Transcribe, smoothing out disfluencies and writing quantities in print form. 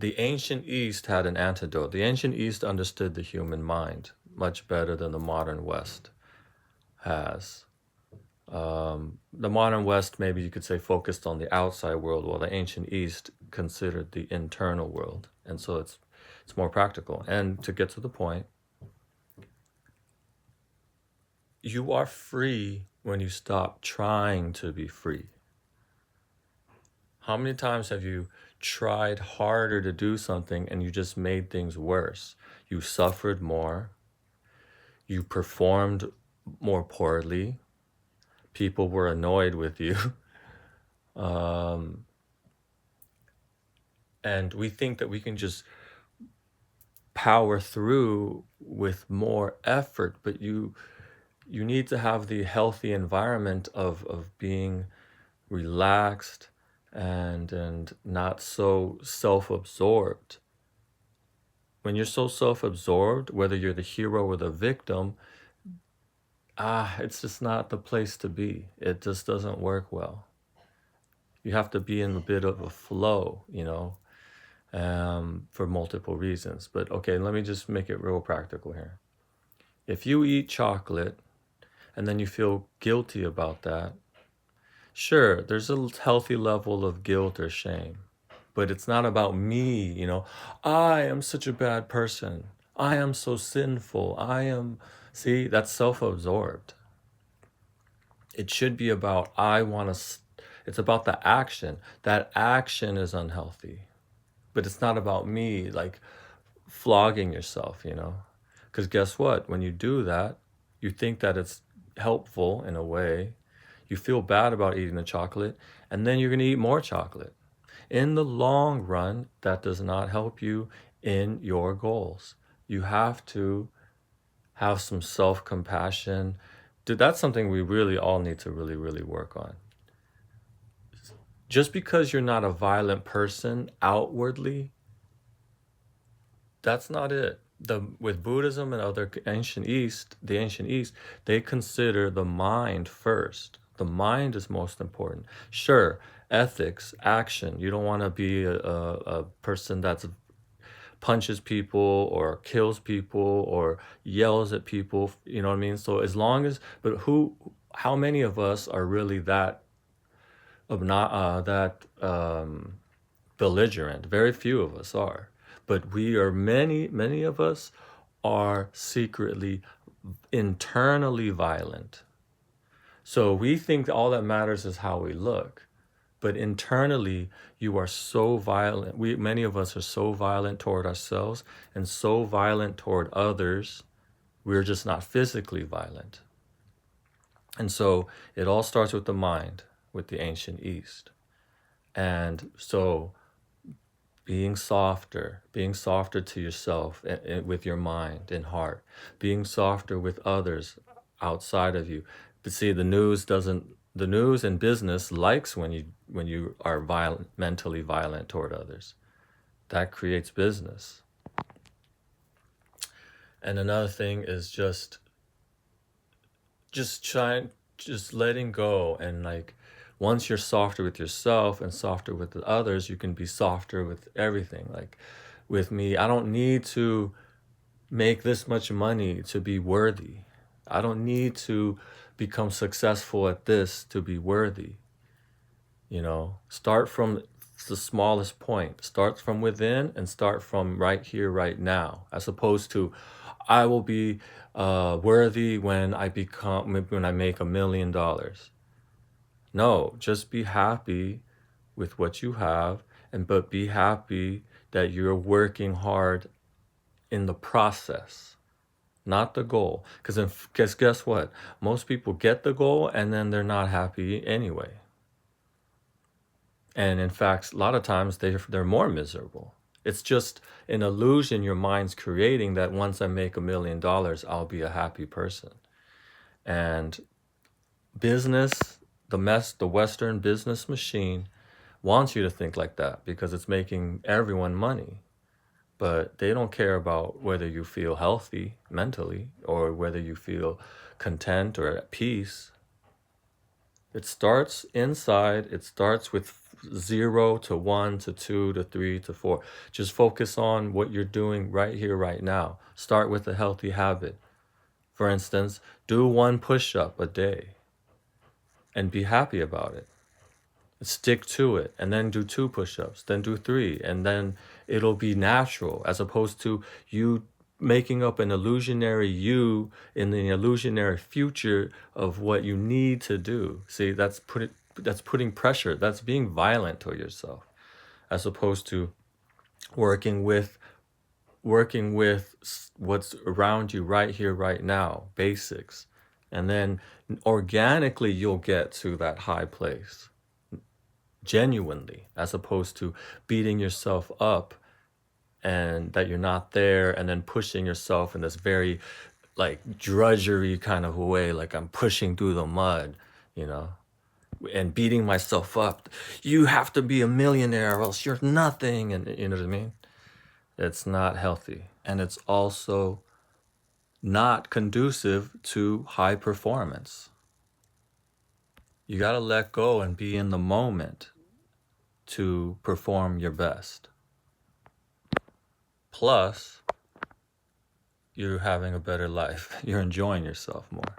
the ancient East had an antidote. The ancient East understood the human mind much better than the modern West has. The modern West, maybe you could say, focused on the outside world, while the ancient East considered the internal world. And so it's more practical. And to get to the point, you are free when you stop trying to be free. How many times have you tried harder to do something and you just made things worse? You suffered more, you performed more poorly, people were annoyed with you. And we think that we can just power through with more effort, but you need to have the healthy environment of being relaxed and not so self-absorbed. When you're so self-absorbed, whether you're the hero or the victim, it's just not the place to be. It just doesn't work well. You have to be in a bit of a flow, for multiple reasons. But okay, let me just make it real practical here. If you eat chocolate and then you feel guilty about that, sure, there's a healthy level of guilt or shame, but it's not about me, I am such a bad person. I am so sinful. See, that's self-absorbed. It should be about, it's about the action. That action is unhealthy, but it's not about me, like flogging yourself, because guess what? When you do that, you think that it's helpful in a way. You feel bad about eating the chocolate, and then you're going to eat more chocolate. In the long run, that does not help you in your goals. You have to have some self-compassion. Dude, that's something we really all need to really, really work on. Just because you're not a violent person outwardly, that's not it. With Buddhism and the ancient East, they consider the mind first. The mind is most important. Sure, ethics, action. You don't want to be a person that punches people or kills people or yells at people. You know what I mean? So how many of us are really that belligerent? Very few of us are. But many of us are secretly, internally violent. So we think all that matters is how we look. But internally, you are so violent. Many of us are so violent toward ourselves and so violent toward others. We're just not physically violent. And so it all starts with the mind, with the ancient East. And so being softer to yourself with your mind and heart, being softer with others outside of you. But see, the news and business likes when you are mentally violent toward others. That creates business. And another thing is just letting go, and like, once you're softer with yourself and softer with the others, you can be softer with everything. Like with me, I don't need to make this much money to be worthy. I don't need to become successful at this to be worthy. Start from the smallest point. Start from within and start from right here, right now, as opposed to, I will be worthy when I make $1 million. No, just be happy with what you have, but be happy that you're working hard in the process, not the goal. Because guess what? Most people get the goal and then they're not happy anyway. And in fact, a lot of times they're more miserable. It's just an illusion your mind's creating that once I make $1 million, I'll be a happy person. And business, the Western business machine wants you to think like that because it's making everyone money. But they don't care about whether you feel healthy mentally or whether you feel content or at peace. It starts inside. It starts with 0 to 1 to 2 to 3 to 4. Just focus on what you're doing right here, right now. Start with a healthy habit. For instance, do 1 push-up a day and be happy about it. Stick to it, and then do 2 push-ups, then do 3, and then it'll be natural, as opposed to you making up an illusionary you in the illusionary future of what you need to do. See, that's putting pressure. That's being violent to yourself, as opposed to working with what's around you right here, right now, basics. And then organically you'll get to that high place, genuinely, as opposed to beating yourself up and that you're not there, and then pushing yourself in this very like drudgery kind of way, like I'm pushing through the mud, you know, and beating myself up. You have to be a millionaire or else you're nothing, and you know what I mean? It's not healthy, and it's also not conducive to high performance. You got to let go and be in the moment to perform your best. Plus, you're having a better life. You're enjoying yourself more.